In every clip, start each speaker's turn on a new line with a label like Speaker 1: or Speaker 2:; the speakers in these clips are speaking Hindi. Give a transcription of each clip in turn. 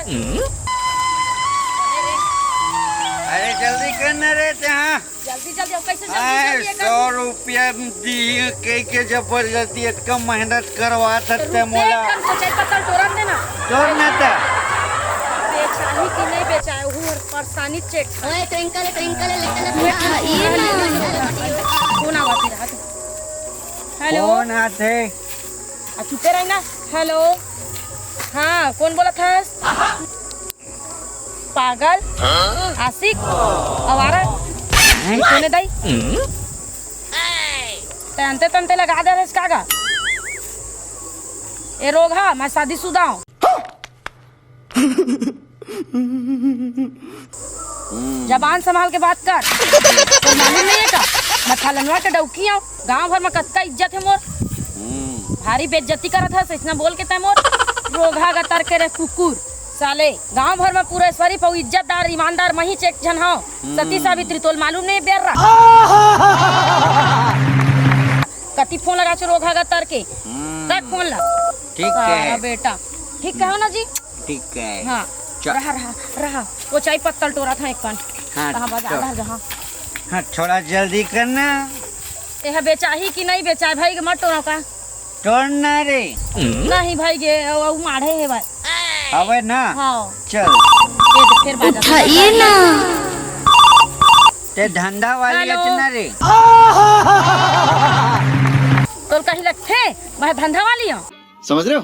Speaker 1: अरे जल्दी करना रे हाँ।
Speaker 2: जल्दी जल्दी कैसे जल्दी
Speaker 1: 100 रुपया दिए के जबरदस्ती इतना मेहनत करवा सकते मोला तोड़ना था
Speaker 2: बेचाही की नहीं बेचाए हूँ परेशानी चेक
Speaker 3: ओए ट्विंकल ट्विंकल
Speaker 2: कौन आवाज रहा था? हेलो
Speaker 1: कौन आते
Speaker 2: चुपे रही ना। हेलो हाँ कौन बोला था? पागल आशिक आवारा सुने दाई तंते तंते लगा दे रहे कागा ये रोग है। मैं शादीशुदा हूँ। जबान संभाल के बात कर। तो मालूम नहीं है का मैं फलनवा के डौकी हूँ। गांव भर में कत्ता इज्जत है मोर। भारी बेइज्जती करा था इतना बोल के तय मोर रोगा गतर के रे कुकुर साले। गांव भर में पूरे शरीफ और इज्जतदार ईमानदार मही चेक जन हो। सती सावित्री तोल मालूम नहीं बेर रहा कति फोन लगा छो रोगा गतर के तक फोन ला।
Speaker 1: ठीक है
Speaker 2: बेटा ठीक है ना जी।
Speaker 1: ठीक है
Speaker 2: हाँ रहा रहा रहा वो चाय पत्तल टोरा था एक कन।
Speaker 1: हाँ हाँ थोड़ा जल्दी करना।
Speaker 2: यह बेचाही कि नहीं बेचाए भाई के मत टोरा का
Speaker 1: तोड़ना रे
Speaker 2: नहीं भाई गे माढ़े है भाई
Speaker 1: अबे ना
Speaker 2: हाँ
Speaker 1: चल
Speaker 2: फिर बाजा
Speaker 3: ये ना
Speaker 1: ते धंधा वाली इतना रे
Speaker 2: तो कहीं लगते मैं धंधा वाली हूँ।
Speaker 4: समझ रहे हो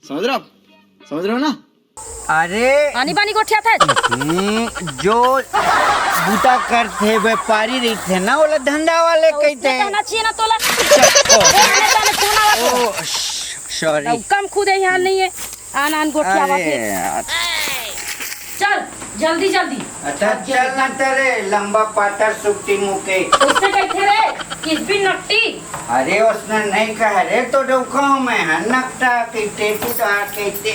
Speaker 4: समझ रहे हो ना।
Speaker 1: अरे
Speaker 2: पानी पानी को उठा था
Speaker 1: जो बूटा करते व्यापारी रही थे ना वो धंधा वाले कहते हैं
Speaker 2: कहना चाहिए ना तोला
Speaker 1: ओ सॉरी
Speaker 2: कम खुद है यहाँ नहीं है आन आन गोठिया चल जल्दी जल्दी।
Speaker 1: अच्छा चल ना तेरे लंबा पातर सुक्ति मुके
Speaker 2: उसने कहते रे किस भी नट्टी।
Speaker 1: अरे उसने नहीं कहा रे तो डोखा मैं हन्नकटा कहते टूटा कहते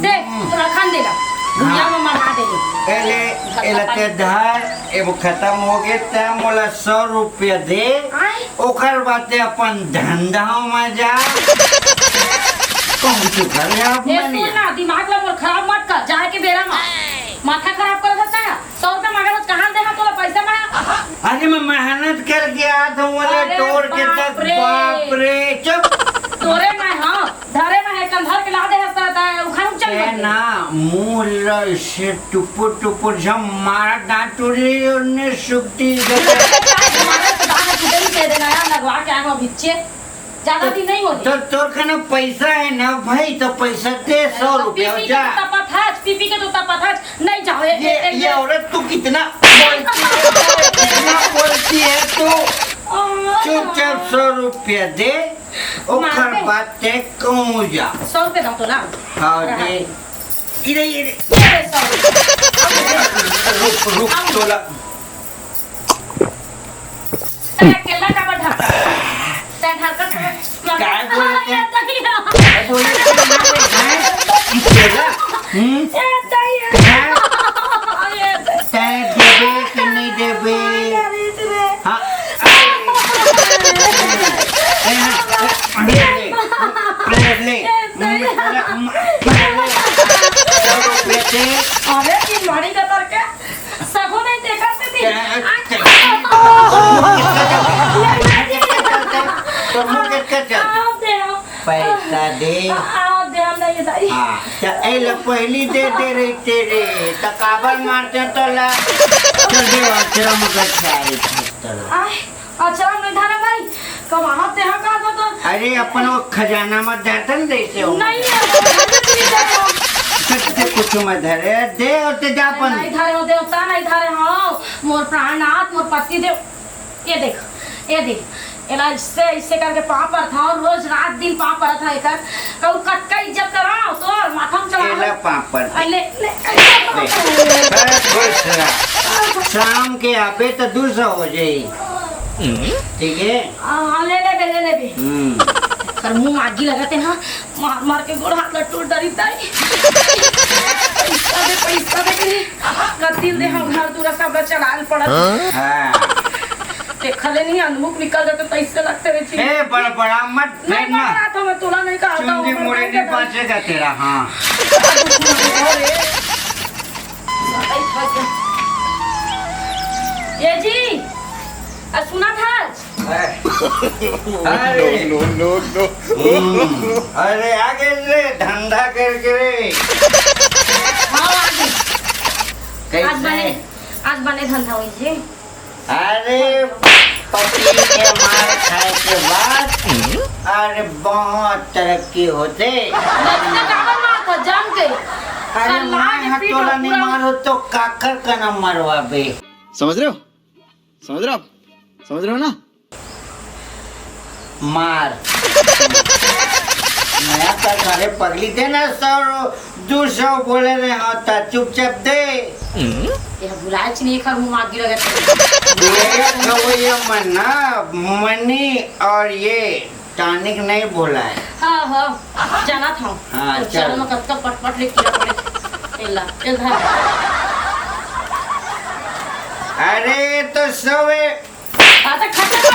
Speaker 2: देख तोरा खान देगा दुनिया में मरवा देगे।
Speaker 1: एले धार एगो खत्म हो गए ते मोला 100 रुपया दे ओकर बाते अपन धंधा में जा कौन सी घर है आप
Speaker 2: मनी ना दिमाग ला मोर खराब मत कर जाए के बेरा में माथा खराब कर सकता है। 100 रुपया मांगे तो कहां देगा तोला पैसा में।
Speaker 1: अरे मैं मेहनत कर गया था वाला तोड़ के तक बाप रे चुप
Speaker 2: तोरे में हां धरे में है कंधर के ला दे हसता है उखान चल
Speaker 1: है ना मुंह से टुपुर टुपुर जब मारा डांटुरी ने सुक्ति
Speaker 2: हमारे तो दाना टूटे ही दे देना यार लगवा के आएगा बिच्चे ज्यादा दिन नहीं होगी।
Speaker 1: तो तोर खाना पैसा है ना भाई तो पैसा दे 100 रुपया जा।
Speaker 2: पीपी के तो तपथाज नहीं जाओ
Speaker 1: ये औरत तू कितना बोलती है तू चुपचाप 100 रुपया दे ओकर बात ते कहूँ जा
Speaker 2: 100 रुपया दो तो ना।
Speaker 1: हाँ दे इधर रुक तोला
Speaker 2: केला का बढ़ा तैन हरकत
Speaker 1: काय बोलते हैं केला देबे कि नहीं देबे हाँ
Speaker 2: अरे की मारी का करके सगो नहीं देखा
Speaker 1: पैसा दे पहली दे दे रही तेरे तकाबर मारते तो ला चल दे अचरा मगर
Speaker 2: अच्छा नहीं धारा भाई कमाना ते हा का तो
Speaker 1: अरे अपन वो खजाना में जाता न देसे हो
Speaker 2: नहीं
Speaker 1: है कुछ मत धरे दे और ते जापन
Speaker 2: नहीं धारे हो देवता नहीं धारे हो मोर प्राणनाथ मोर पति देव ये देख एला इससे करके पाँव पर था और रोज रात दिन पाँव पर था इधर कब कट का इज्जत कराओ तो माथा में चला
Speaker 1: एला पाँव पर
Speaker 2: ले
Speaker 1: शाम के आबे तो 200 हो जाए ठीक है
Speaker 2: हाँ ले भी कर मुंह आगी लगाते ना मार मार के गोड़ हाथ लट्टू डरी ताई पैसा दे कतिल दे हम घर दूर सब चलाल पड़त
Speaker 1: हाँ
Speaker 2: खले नहीं अनमुख निकल जाते तो इससे लगते रहे
Speaker 1: ए बड़ा मत
Speaker 2: नहीं मारा था मैं तोला नहीं कहा था
Speaker 1: चुंदी मुड़े की बात नाचेगा तेरा? हाँ
Speaker 2: ये जी सुना था
Speaker 1: अरे अरे आगे रे धंधा करके रे।
Speaker 2: हाँ आगे
Speaker 1: कैसे?
Speaker 2: आज बने धंधा हुई जी।
Speaker 1: अरे पति के मार खाए के बाद अरे बहुत तरक्की होते।
Speaker 2: लड़का काबर मार था जम के।
Speaker 1: अरे मैं हटोला नहीं मारो तो काकर का न मरवा बे।
Speaker 4: समझ रहे हो? समझ रहे हो आप? समझ रहे हो ना?
Speaker 1: मार नया सरकारे पगली दे ना 100-200 बोले रहे होता चुपचाप दे।
Speaker 2: ये बुलाए नहीं कर मुंह मार गिरा
Speaker 1: ये मना मनी और ये टॉनिक नहीं बोला है।
Speaker 2: हाँ हाँ जाना था।
Speaker 1: हाँ,
Speaker 2: तो
Speaker 1: चल।
Speaker 2: चलो मैं कब तक पट लिख के पड़े इल्ला इधर।
Speaker 1: अरे तो सोवे
Speaker 2: आता खत्म कर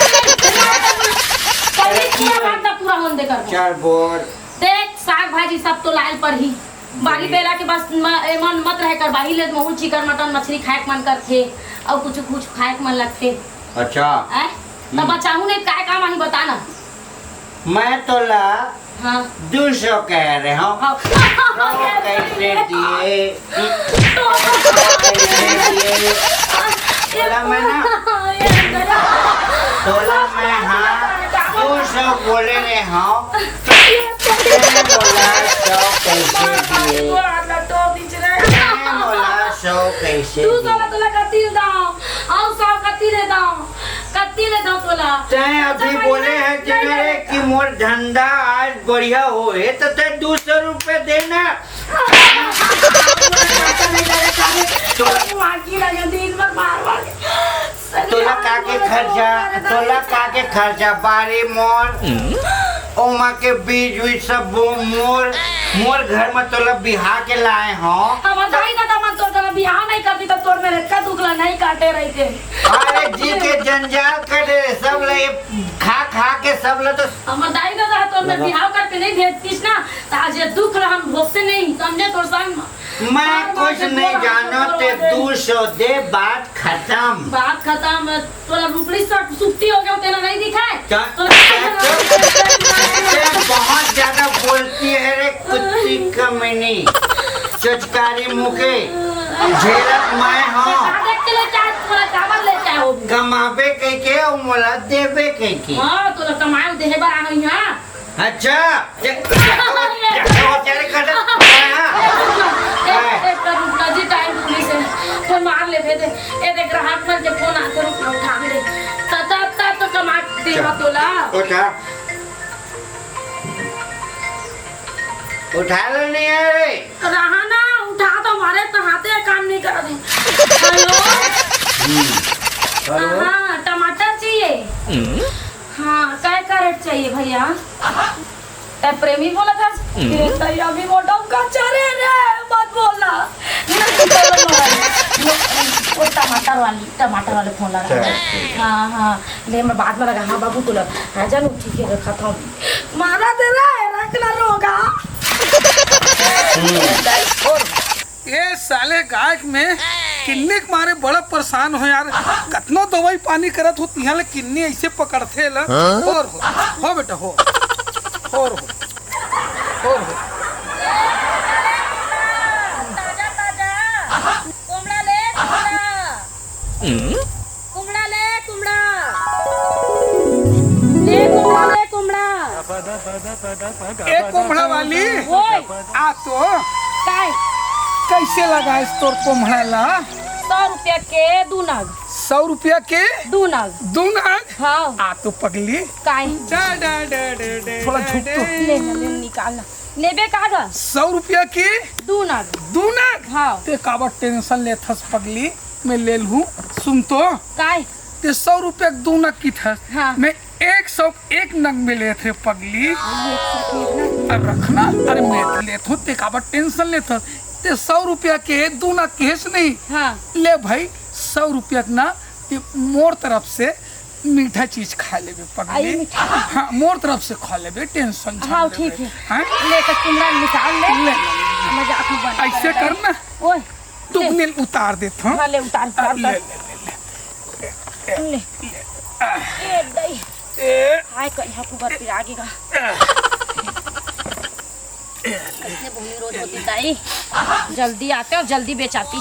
Speaker 2: पूरा बात पूरा होने कर।
Speaker 1: चल बोल।
Speaker 2: देख साग भाजी सब तो लायल पर ही बारी बेला के बस मन मत रह कर बाही ले महू चिकन मटन मछली खाए के मन करथे और कुछ खाए के मन लगथे।
Speaker 1: अच्छा
Speaker 2: हैं तब बचाहू नहीं काय काम आही बताना।
Speaker 1: मैं तो ला
Speaker 2: हाँ
Speaker 1: 200 कह रहे हूँ।
Speaker 2: हाँ
Speaker 1: कैसे दिए? तोला मैं ना तोला मैं हाँ 200 बोले रहे हूँ। बोला 100 कैसे दिए? बोला 100 कैसे तय अभी बोले हैं जिन्हें कि मोर धंधा आज बढ़िया होए तो तय 200 रुपए देना। तोला काके खर्चा बारी मोर ओमा के बीज वीज सब मोर घर में तोला बिहार के लाए हो।
Speaker 2: बिहार नहीं करती तो तोर मेरे का दुखला नहीं काटे रही थे।
Speaker 1: अरे जी के जंजाल करे सब ले खा के सब ले तो
Speaker 2: हमर दाई दादा तो मैं बिहाव करके नहीं भेजतीस ना तो आज ये दुख रहा हम भोग से नहीं समझे तोर संग।
Speaker 1: मैं कुछ नहीं जानो ते 200 दे बात खत्म।
Speaker 2: बात खत्म। तोरा रुपड़ी सब सुक्ति हो गया तेरा नहीं दिखाए।
Speaker 1: बहुत ज्यादा बोलती है रे कुत्ती कमीनी चचकारी मुके झेलत मैं हूँ। कमाबे कह के और मोला देबे कह के।
Speaker 2: हाँ तोरा कमाए देहे बार आ गई हां।
Speaker 1: अच्छा
Speaker 2: जी टाइम पुलिस है फोन मार ले भेदे ए देख ग्राहक मन के फोन आते रुक उठा दे तता तो कमा देवा तोला।
Speaker 1: उठा लो नहीं है रे
Speaker 2: रहा ना उठा तो हमारे तो हाथे काम नहीं कर रहे। हेलो हाँ टमाटर चाहिए। हाँ क्या कैरेट चाहिए भैया? प्रेमी बोला था अभी मोटा का चरे रे मत बोलना। वो टमाटर वाले फोन लगा। हाँ हाँ ले मैं बाद में लगा। हाँ बाबू तो लगा जानू ठीक है खत्म मारा दे रहा है रखना रोगा।
Speaker 3: ये साले गाय में किन्नी के मारे बड़ा परेशान हो यार। कतनो दवाई पानी करत हो तिहा ले किन्नी ऐसे पकड़थे ला। और हो बेटा हो और हो
Speaker 2: कुमड़ा ले कुमड़ा
Speaker 3: एक कुम्हड़ा वाली आ तो
Speaker 2: काय
Speaker 3: कैसे लगा इस तोर कुम्हड़ा ला?
Speaker 2: 100 रुपया के 2 नग।
Speaker 3: 100 रुपया के
Speaker 2: 2 नग।
Speaker 3: 2 नग?
Speaker 2: हाँ
Speaker 3: आ तो पगली
Speaker 2: काय
Speaker 3: थोड़ा झुक तो
Speaker 2: ले निकालना लेबे का
Speaker 3: 100 रुपया के
Speaker 2: 2 नग।
Speaker 3: 2 नग?
Speaker 2: हाँ
Speaker 3: ते काबर टेंशन लेथस पगली मैं ले लूं। सुन तो
Speaker 2: काय
Speaker 3: ते 100 रुपया के 2 नग की था।
Speaker 2: हाँ।
Speaker 3: मैं 101 नग में ले थे पगली। अब रखना अरे मैं ले थो ते काबर टेंशन लेथस ते 100 रुपया के 2 नग केस नहीं।
Speaker 2: हाँ
Speaker 3: ले भाई 100 रुपया ना मोर तरफ से मीठा चीज खा लेबे
Speaker 2: आई
Speaker 3: पगली।
Speaker 2: मीठा
Speaker 3: हाँ मोर तरफ से खा लेबे, टेंशन
Speaker 2: हाँ ठीक है।
Speaker 3: हाँ
Speaker 2: ले तो कुमड़ा निकाल ले
Speaker 3: ले
Speaker 2: मजाक में बना
Speaker 3: ऐसे करना,
Speaker 2: ओए
Speaker 3: तुमने उतार देता हूँ।
Speaker 2: हाँ ले उतार उतार
Speaker 3: ले
Speaker 2: उतार। ले ए दई
Speaker 3: ए,
Speaker 2: हाय कहीं हापू घर पे आगे का कैसे भूमि रोज होती दाई, जल्दी आते और जल्दी बेचाती।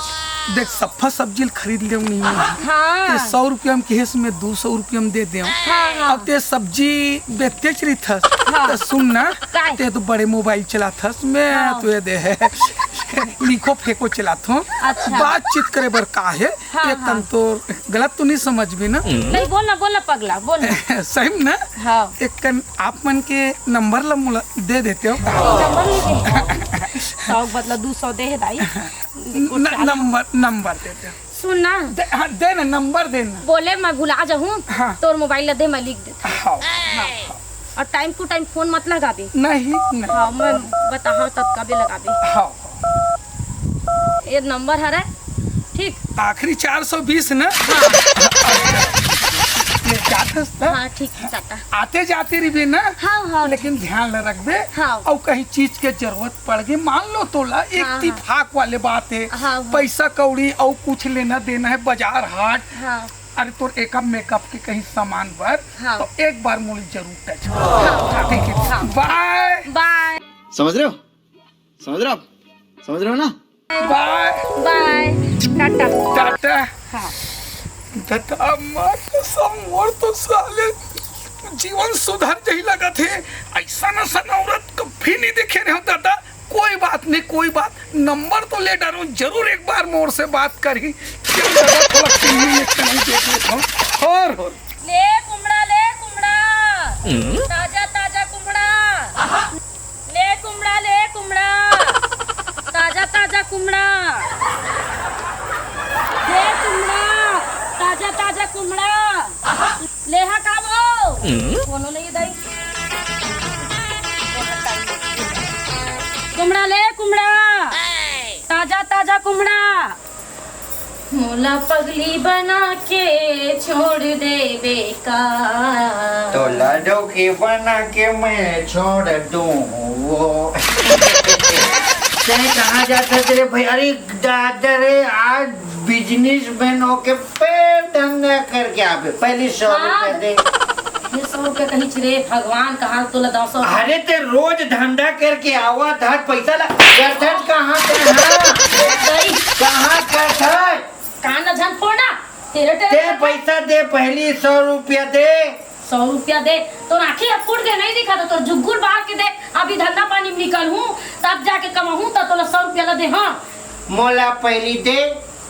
Speaker 3: देख सफा सब्जी खरीद ले नहीं
Speaker 2: हाँ
Speaker 3: ते 100 रुपया में केस में 200 रुपया में दे दे।
Speaker 2: हाँ
Speaker 3: अब ते सब्जी बेचते चली थस
Speaker 2: हाँ।
Speaker 3: तो सुन ना,
Speaker 2: काय?
Speaker 3: ते तो बड़े मोबाइल चला थस मैं
Speaker 2: हाँ।
Speaker 3: तो ये दे है लिखो फेंको चलात हूँ।
Speaker 2: अच्छा।
Speaker 3: बातचीत करे बर का है
Speaker 2: हाँ,
Speaker 3: एक तन तो गलत तो नहीं समझ भी ना।
Speaker 2: नहीं बोलना पगला बोलना।
Speaker 3: सही में ना,
Speaker 2: हाँ
Speaker 3: एक कन आप मन के नंबर दे देते हो।
Speaker 2: नंबर नहीं 100 बदला 200 दे है दाई।
Speaker 3: नंबर देते हो।
Speaker 2: सुन ना
Speaker 3: हाँ दे ना, नंबर देना।
Speaker 2: बोले मैं भुला जाऊँ
Speaker 3: हाँ।
Speaker 2: तोर मोबाइल दे मैं लिख देता।
Speaker 3: हाँ
Speaker 2: और टाइम टू टाइम फोन मत लगा दे।
Speaker 3: नहीं नहीं
Speaker 2: हाँ मैं बताहा तब कभी लगा दे।
Speaker 3: हाँ
Speaker 2: ये नंबर है ठीक।
Speaker 3: आखिरी 420 ना। ले जाते ना,
Speaker 2: हाँ ठीक है चाचा।
Speaker 3: आते जाते रही ना।
Speaker 2: हाँ हाँ
Speaker 3: लेकिन ध्यान रखबे।
Speaker 2: हाँ।
Speaker 3: और कहीं चीज के जरूरत पड़ गई मान लो तोला
Speaker 2: हाँ,
Speaker 3: इत्तेफाक वाले बात है।
Speaker 2: हाँ।
Speaker 3: पैसा कौड़ी और कुछ लेना देना है बाजार हाट।
Speaker 2: हाँ
Speaker 3: अरे तोर एक मेकअप के कहीं सामान पर
Speaker 2: हाँ।
Speaker 3: तो एक बार मुझे जरूर टच
Speaker 2: हाँ।
Speaker 3: ठीक है।
Speaker 2: हाँ।
Speaker 3: बाय
Speaker 2: बाय
Speaker 4: समझ रहे हो, समझ रहे हो आप, समझ रहे हो ना?
Speaker 3: Bye
Speaker 2: bye tata
Speaker 3: tata.
Speaker 2: हाँ
Speaker 3: दादा माँ कसम मोर तो साले जीवन सुधर जही लगा थे। ऐसा न सन औरत कभी नहीं देखे रहे हो दादा। कोई बात नहीं, कोई बात, नंबर तो ले डालो जरूर, एक बार मोर से बात करी। चल दादा थोड़ा टीवी में कहीं देख लेता हूँ। और
Speaker 2: ले कुमड़ा ताजा ताजा कुमड़ा ले कुमड़ा ताजा ताजा कुमड़ा ले कुमड़ा ताजा ताजा कुमड़ा ले हा काबो कोनो नहीं दाई कुमड़ा ले कुमड़ा ताजा ताजा कुमड़ा मोला पगली बना के छोड़ दे बेकार
Speaker 1: तो लड्डू की बना के मैं छोड़ दूं वो। कहाँ जाता तेरे भाई? अरे दादा रे आज बिजनेस मैन होके पैर दंगा करके आवे। पहले 100 रुपया दे।
Speaker 2: ये 100 रुपया कहीं रे भगवान कहाँ तोला 200।
Speaker 1: अरे ते रोज धंधा करके आवा था पैसा ला करथट कहाँ ते? हाँ कहाँ करथट?
Speaker 2: कान झन फोड़ा तेरे
Speaker 1: ते पैसा दे, पहली 100 रुपया दे।
Speaker 2: 100 रुपया दे तो आखिर अब फूट के नहीं दिखा तो जुगुल बाहर के दे। अभी धंधा पानी में निकल हूँ तब जाके कमाऊँ तो तोला 100 रुपया ला दे। हाँ
Speaker 1: मोला पहली दे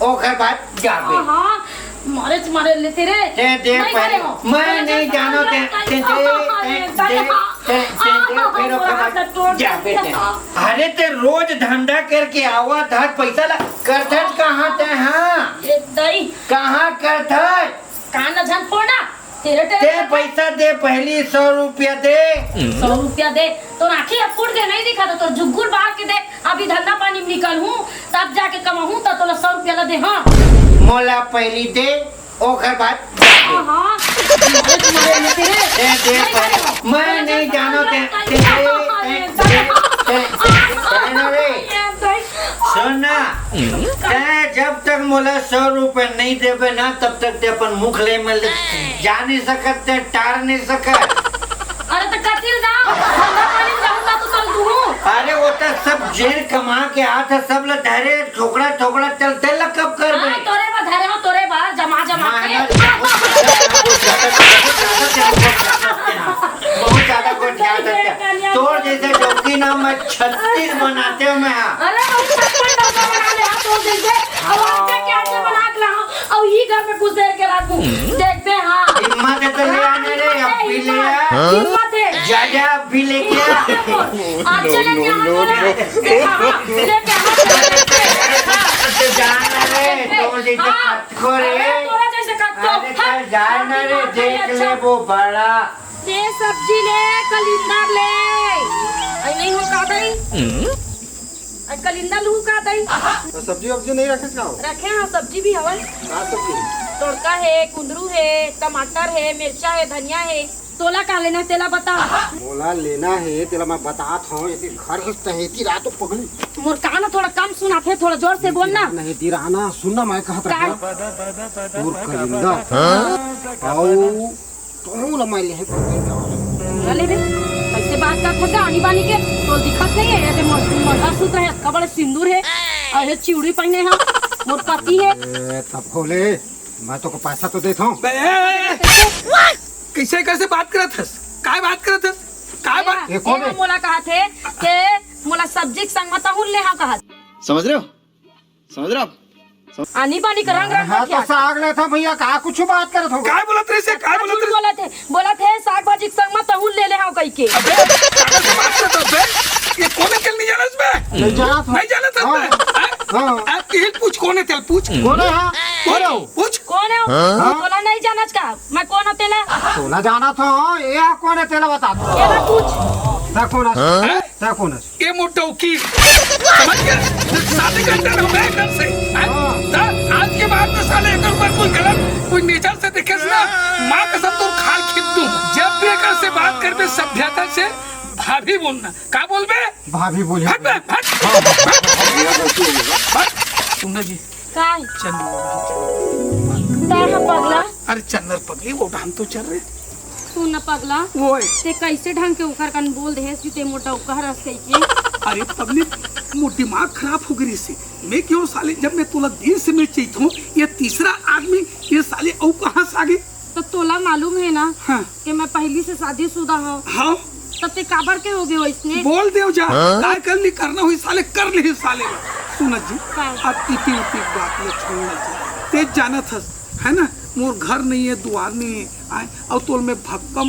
Speaker 1: ओकर बाद जाबे।
Speaker 2: हाँ मारे लेते रे
Speaker 1: दे दे पहले। मैं नहीं जानो ते दे फिर ओकर बाद जाबे दे। अरे ते रोज धंधा करके आवा था पैसा ला करथट कहाँ ते? हाँ
Speaker 2: ये दई
Speaker 1: कहाँ करथट?
Speaker 2: कान झन फोड़ा तेरे
Speaker 1: ते पैसा दे, पहली 100 रुपया दे।
Speaker 2: 100 रुपया दे तो आखिर अब फूट के नहीं दिखा तो जुगुल बाहर के दे। अभी धंधा पानी में निकल हूँ तब जाके कमाऊँ तो तोला 100 रुपया ला दे। हाँ
Speaker 1: मोला पहली दे ओकर बाद जाबे।
Speaker 2: हाँ मारे लेते रे
Speaker 1: दे पहले। मैं नहीं जानो ते सुनना, जब तक मोला 100 रुपए नहीं देवे ना तब तक ते अपन मुख ले में जा नहीं सकत, ते टार नहीं सकत।
Speaker 2: अरे तो कतिल जा धंधा पानी में जाऊंगा तो चल तू।
Speaker 1: अरे वो तो सब जेर कमा के आत है, सब ल धरे ठोकरा ठोकरा चलते ल कब कर
Speaker 2: हाँ तोरे बा धरे हो तोरे बा जमा जमा के
Speaker 1: बहुत ज्यादा को ध्यान रखते। तोर जैसे डोकी ना मैं 36 बनाते मैं।
Speaker 2: अरे हम 56 डब्बा बना ले तो देख दे अब आटे के आटे बना के लाओ और ये घर में कुछ देर के रखूं देख दे। हाँ
Speaker 1: हिम्मत है तो ले आने रे, अब भी ले आ।
Speaker 2: हिम्मत है
Speaker 1: जा अब भी लेके आ।
Speaker 2: आज चले क्या
Speaker 1: तो जाना रे तोर जैसे कटको रे।
Speaker 2: तोरा जैसे कटको
Speaker 1: अरे चल जाना रे, देख ले वो बड़ा।
Speaker 2: ले सब्जी ले कलिंदर ले आई नहीं हो का दई आई कलिंदर लू का दई
Speaker 4: तो सब्जी वब्जी नहीं रखे का?
Speaker 2: रखे हाँ सब्जी भी हवन।
Speaker 4: सब्जी
Speaker 2: तोड़का है, कुंदरू है, टमाटर है, मिर्चा है, धनिया है। तोला का लेना तेला बता।
Speaker 5: बोला लेना है तेरा मैं बतात हूँ ये घर की तहेती रात तो पगली
Speaker 2: मोर कान थोड़ा कम सुनाते, थोड़ा जोर से बोलना।
Speaker 5: नहीं दिराना सुनना मैं कहत
Speaker 2: का?
Speaker 5: दूर करिंदा आओ तो ल मैं ले
Speaker 2: अरे बे कैसे बात करत है आनी बानी के? तो दिखत नहीं है ये मंगल सूत्र है, कबड़ सिंदूर है और ये चूड़ी पहने हैं, मोर पति है।
Speaker 5: तब खोले मैं तो को पैसा तो देता हूँ।
Speaker 3: कैसे कैसे बात करत हस? काय बात करत हस? काय बात?
Speaker 5: ये कौन है?
Speaker 2: मोला कहा थे कि मोला सब्जी के संग मत हुन ले हा कहा।
Speaker 4: समझ रहे हो? समझ रहे हो आप?
Speaker 2: आनी बानी का रंग रंग
Speaker 5: हाँ तो साग ले था भैया कहा कुछ बात करत हो
Speaker 3: काय बोलत रहे से? काय बोलत रहे?
Speaker 2: बोला थे साग भाजी के संग मत हुन ले ले हा कह के।
Speaker 3: अबे कागज से बात करत हस बे? ये कौन है तेल नहीं जाना इसमें?
Speaker 5: नहीं जाना था
Speaker 3: नहीं जाना था बे?
Speaker 5: हाँ
Speaker 3: आप तेल पूछ कौन है तेल पूछ?
Speaker 5: कौन है हाँ कौन है वो?
Speaker 3: पूछ
Speaker 2: कौन है वो? बोला नहीं जाना का मैं कौन होते ना
Speaker 5: तो ना जाना था ये कौन है तेरा बता दो
Speaker 2: ये ना पूछ।
Speaker 5: ता कौन है ता कौन है
Speaker 3: ये मोटा वकील समझ गया? शादी करते रहो मैं घर से आज के बाद में साले एक ऊपर कोई गलत कोई नेचर से देखे ना माँ कसम तो खाल खींच दूं। जब भी एक से बात कर बे सभ्यता से भाभी बोलना। का बोल बे?
Speaker 5: भाभी बोली
Speaker 3: हट बे हट। सुनना जी
Speaker 2: काय
Speaker 3: चंदन
Speaker 2: ता पगला
Speaker 3: अरे चंदन पगली वो हम तो चल रहे
Speaker 2: सुन ना पगला
Speaker 3: वो है।
Speaker 2: ते कैसे ढंग के उकर कन बोल दे कि ते मोटा उकर रस कह के।
Speaker 3: अरे पगली वो दिमाग खराब हो गई से मैं क्यों साले जब मैं तोला दिन से मैं चाहिए हूँ ये तीसरा आदमी ये साले औ कहाँ से आगे?
Speaker 2: तो तोला मालूम है ना
Speaker 3: हाँ
Speaker 2: कि मैं पहली से शादीशुदा हूँ।
Speaker 3: हाँ
Speaker 2: तब ते काबर के हो गए हो इसने?
Speaker 3: बोल दे जा काय कर ली करना हुई साले कर ले साले सुन जी
Speaker 2: हाँ।
Speaker 3: अब इतनी उतनी बात में छोड़ना जी तेज जाना था है ना मोर घर नहीं है दुआर नहीं है आए और तोल में भक्कम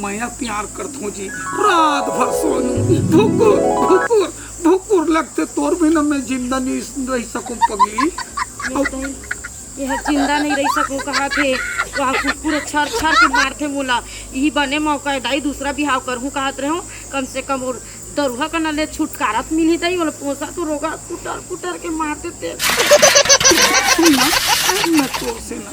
Speaker 3: मैं प्यार करता हूँ जी रात भर सोनू भुकुर भुकुर भुकुर लगते तोर बिना मैं जिंदा नहीं रह सकूं पगली।
Speaker 2: यह जिंदा नहीं रह सकूं कहा थे वहाँ कुकुर छर छर के मारते मोला यही बने मौका दाई दूसरा बिहाव करहूँ कहत रहे कम से कम और दरुहा का नले छुटकारा मिली तई बोले पोसा तो रोगा कुटर कुटर के मारते थे।
Speaker 3: मैं तोर से ना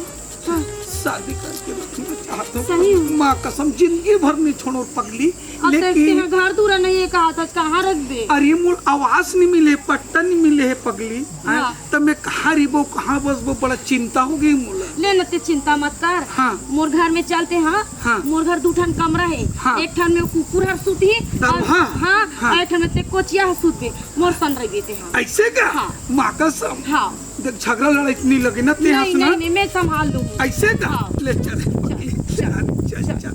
Speaker 3: शादी करके रखना चाहता
Speaker 2: सही
Speaker 3: हूँ
Speaker 2: हूँ।
Speaker 3: माँ कसम जिंदगी भर नहीं छोड़ो पगली
Speaker 2: अब देखते
Speaker 3: लेकिन
Speaker 2: हैं घर दूरा नहीं है कहा था कहाँ रख दे।
Speaker 3: अरे मोर आवाज नहीं मिले पट्टा नहीं मिले है पगली
Speaker 2: हाँ।
Speaker 3: तब मैं कहाँ रिबो कहाँ बस वो बड़ा चिंता हो गई मोला।
Speaker 2: ले नते चिंता मत कर।
Speaker 3: हाँ।
Speaker 2: मोर घर में चलते हाँ,
Speaker 3: हाँ।
Speaker 2: मोर घर 2 ठन कमरा है।
Speaker 3: हाँ।
Speaker 2: एक ठन में कुकुर हर सूती और
Speaker 3: हाँ।
Speaker 2: हाँ,
Speaker 3: हाँ।
Speaker 2: और एक ठन में ते कोचिया हर सूत पे मोर सन रह देते हैं।
Speaker 3: ऐसे क्या
Speaker 2: हाँ।
Speaker 3: माँ कसम
Speaker 2: हाँ
Speaker 3: देख झगड़ा लड़ाई नहीं लगे ना ते
Speaker 2: नहीं
Speaker 3: हंसना
Speaker 2: नहीं मैं संभाल लूंगी।
Speaker 3: ऐसे क्या
Speaker 2: हाँ।
Speaker 3: ले चल चल चल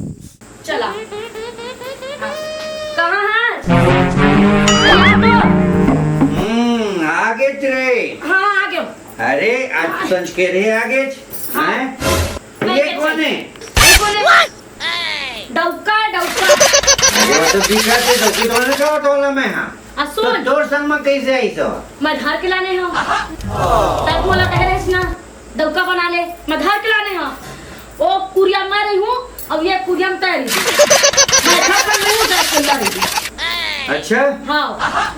Speaker 2: चला हाँ। कहाँ है? यहाँ तो।
Speaker 1: आगे रे।
Speaker 2: हाँ आ गयो।
Speaker 1: अरे आज संज के रे आगे हैं? ये कौन है?
Speaker 2: ये बोले डौका डौका।
Speaker 1: वो तो दिखा दे तो कि तोने कहा तोला में हाँ तो
Speaker 2: सुन
Speaker 1: तोर संग में कैसे आई सो?
Speaker 2: मैं धार के लाने हूँ तब बोला कह रहे ना डौका बना ले मैं धार के लाने हूँ ओ कुरिया मैं रही हूँ अब ये कुरिया में तैयारी मैं घर पर नहीं हूँ तैयारी।
Speaker 1: अच्छा
Speaker 2: हाँ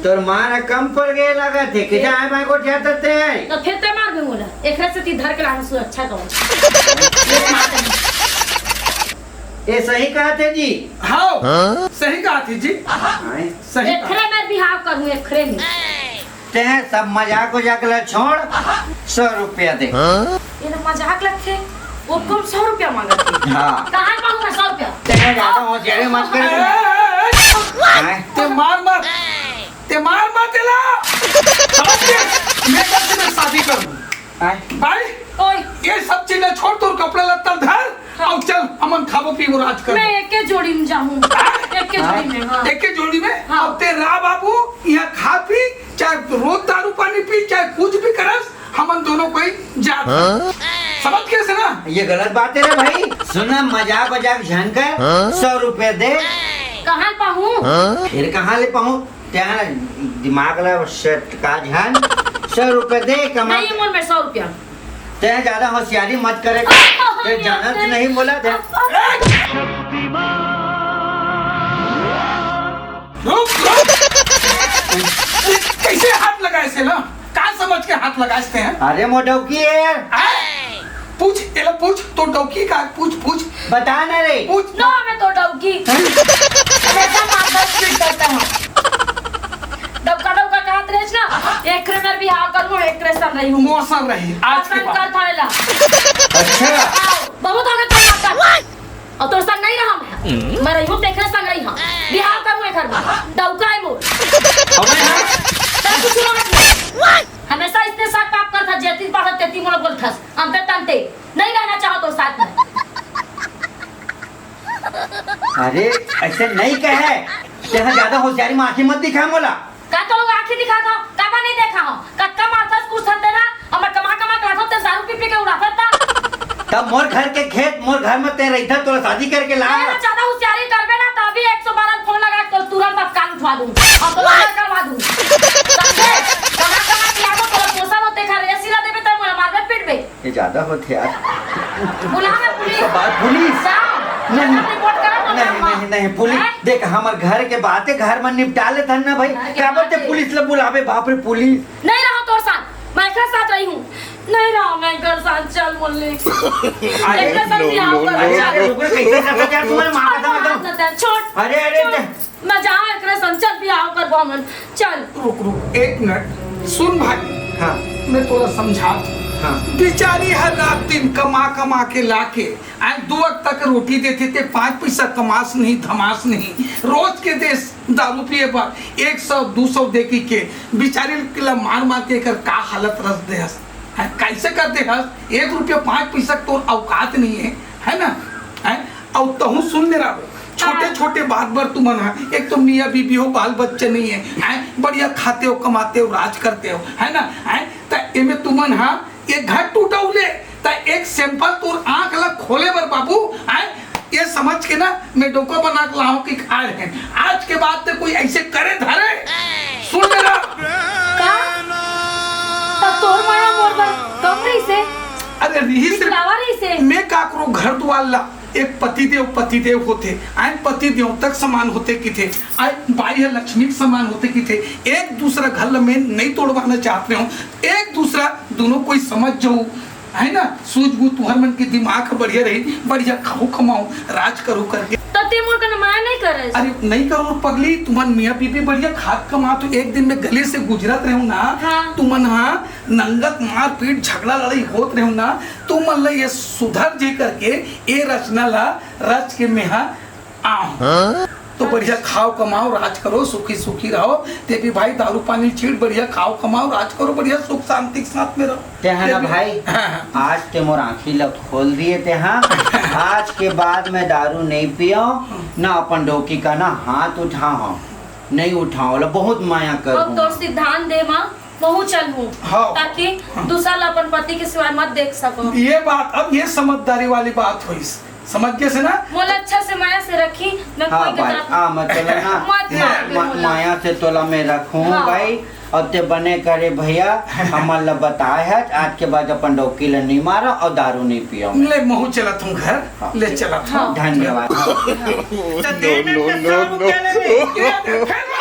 Speaker 1: तोर मारा कम पड़ गए लगा थे कि जाए भाई को जाते थे
Speaker 2: तो फिर ते मार दे बोला एक से ती धर के लाने से अच्छा कहो
Speaker 1: ये सही कहा थे जी।
Speaker 3: हाँ सही कहा थी जी
Speaker 1: हाँ।
Speaker 3: सही
Speaker 2: एक खरे मैं बिहाव करूँ एक खरे में
Speaker 1: ते सब मजाक उजाक ला छोड़ 100 रुपया दे।
Speaker 2: ये तो मजाक लगते वो कम 100 रुपया मांगा थे।
Speaker 1: हाँ
Speaker 2: कहाँ मांगूंगा 100 रुपया?
Speaker 1: ते ज्यादा होशियारी मत कर।
Speaker 3: ते मार तेला समझ गया मैं कब से मैं शादी करूँ भाई
Speaker 2: ओए
Speaker 3: ये सब चीजें छोड़ तोर कपड़े लत्ता धर और चल अमन खाबो पीबो राज कर
Speaker 2: मैं एक के जोड़ी में जाऊँ एक के जोड़ी में हाँ।
Speaker 3: एक के जोड़ी में
Speaker 2: हाँ।
Speaker 3: अब ते रा बाबू यहाँ खा पी चाहे रोज दारू पानी पी चाहे कुछ भी करस हमन दोनों को ही जात समझ कैसे ना
Speaker 1: ये गलत बात है रे भाई। सुना मजाक वजाक झनकर 100 रुपया दे।
Speaker 2: कहाँ पाऊँ?
Speaker 1: फिर कहाँ ले पाऊँ त्या दिमाग ला सेट का झन 100 रुपया दे कमा
Speaker 2: नहीं मोर में 100 रुपया।
Speaker 1: ते ज्यादा होशियारी मत करे ते जानत नहीं बोला दे।
Speaker 3: कैसे हाथ लगाए से ना क्या समझ के हाथ लगाते हैं
Speaker 1: अरे मोटो की है
Speaker 3: पूछ एला पूछ तो डौकी का पूछ पूछ
Speaker 1: बता ना रे।
Speaker 3: पूछ
Speaker 2: नो मैं तो डौकी हमेशा मारता स्पीड करता हूँ। डौका डौका कहत रहे ना एक में बिहार करूँ एक संग रही हूँ
Speaker 3: मौसम रही आज के
Speaker 2: पसंद
Speaker 3: बाद
Speaker 2: कर थानेला
Speaker 1: अच्छा
Speaker 2: बहुत आगे तक आता और तोर संग नहीं रहा मैं रही हूँ देखने संग रही हूँ बिहार करूँ एक में डौका है मोर कुछ ना हमेशा इतने साथ पाप करता जेती पढ़त तेती मोर बोलथस हम पे तंते नहीं रहना चाहो तो साथ में।
Speaker 1: अरे ऐसे नहीं कहे, तेरा ज्यादा होशियारी में आंखें मत दिखा मोला।
Speaker 2: का तो लोग आंखें दिखाता हूं काबा नहीं देखा हूं कक्का मारथस कुछ थते ना और मैं कमा कमा कराता ते दारू पी पी के उड़ाता था।
Speaker 1: तब मोर घर के खेत मोर घर में तेरा इधर तोरा शादी करके ला।
Speaker 2: मैं ज्यादा होशियारी करबे ना तभी 112 फोन लगा के तुरंत अब कान उठवा दूं और तो लगा करवा दूं। समझे कमा कमा के आगो तो पोसा होते खा रे सिला देबे त मोला मारबे पीटबे।
Speaker 1: ये ज्यादा होते यार।
Speaker 2: बुला ना पुलिस।
Speaker 1: बात पुलिस
Speaker 2: नहीं रिपोर्ट करा तो
Speaker 1: नहीं नहीं पुलिस देख हमार घर के बातें घर में निपटा ले था ना भाई क्या बोलते पुलिस ले बुलावे बाप रे पुलिस
Speaker 2: नहीं रहा तोर साथ मैं एकरा साथ रही हूं नहीं रहा मैं एकरा साथ चल बोलने एकरा साथ बियाह कर
Speaker 1: कैसे सकते यार तुम्हारे मां का मतलब
Speaker 2: छोड़
Speaker 1: अरे अरे
Speaker 2: मैं जहां एकरा संग चल बियाह करबो मन चल
Speaker 3: रुक रुक एक मिनट सुन भाई
Speaker 1: हाँ
Speaker 3: मैं थोड़ा समझा
Speaker 1: हाँ
Speaker 3: बेचारी हर रात दिन कमा कमा के लाके आज 2 वक्त तक रोटी देते थे 5 पैसा कमास नहीं धमास नहीं रोज के देश दारू पिए पर 100-200 दे के बेचारी किला मार मार के कर का हालत रस दे हस कैसे करते हस 1 रुपया 5 पैसा तो औकात नहीं है ना है और तहु सुन ले रहा छोटे छोटे बात बर तुम एक तो मियाँ बीबी हो बाल बच्चे नहीं है बढ़िया खाते हो कमाते हो राज करते हो है ना है तुमन हाँ ये घर टूटा उले ता एक सैंपल तोर आंख ला खोले बर बाबू है ये समझ के ना मैं डोका बना के लाऊं कि खा रहे हैं आज के बाद तो कोई ऐसे करे धरे सुन लेना
Speaker 2: का तब तोर माया मोर बर कम रही से
Speaker 3: अरे रही से
Speaker 2: लावा रही से
Speaker 3: मैं का करो घर द्वार ला एक पतिदेव होते आए पतिदेव तक समान होते कि थे आए बाह्य लक्ष्मी के समान होते कि थे एक दूसरा घर में नहीं तोड़वाना चाहते हो एक दूसरा दोनों कोई समझ जाओ है ना सूझबूझ तुम्हार मन की दिमाग बढ़िया रही बढ़िया खाओ कमाओ राज करो करके
Speaker 2: तो ते मोर का माया नहीं करे
Speaker 3: अरे नहीं करो पगली तुम्हार मियाँ बीबी बढ़िया खाद कमा तो एक दिन में गले से गुजरत रहे ना
Speaker 2: हाँ।
Speaker 3: तुमन हाँ नंगत मार पीट झगड़ा लड़ाई होत रहे ना तुम ये सुधर जे करके ये रचना ला रच के में आओ तो बढ़िया खाओ कमाओ राज करो सुखी सुखी रहो ते भी भाई दारू पानी छीट बढ़िया खाओ कमाओ राज करो बढ़िया सुख शांति के साथ में रहो
Speaker 1: ते है ना भाई आज ते मोर आँखी लग खोल दिए ते हाँ आज के बाद मैं दारू नहीं पियो ना अपन डोकी का ना हाथ उठाओ नहीं उठाओ बहुत माया
Speaker 2: अब
Speaker 1: करूं
Speaker 2: तो सिद्धांत दे मां बहु चल हूं
Speaker 3: हाँ।
Speaker 2: ताकि दूसरा अपन पति के सिवाय मत देख सको
Speaker 3: ये बात अब ये समझदारी वाली बात हुई समझ गए से ना
Speaker 2: मोला अच्छा से माया से रखी मैं
Speaker 1: हाँ
Speaker 2: कोई के
Speaker 1: भाई
Speaker 2: तरफ
Speaker 1: मतलब ना
Speaker 2: मत मार दे मोला।
Speaker 1: माया से तोला मैं रखूं
Speaker 2: हाँ।
Speaker 1: भाई अब ते बने करे भैया हमार ला बताए है आज के बाद अपन डोकी ला नहीं मारा और दारू नहीं पियो
Speaker 3: ले महू चला तुम घर
Speaker 1: हाँ।
Speaker 3: ले चला
Speaker 2: हाँ।
Speaker 1: धन्यवाद
Speaker 3: तो देना तो सब के ले।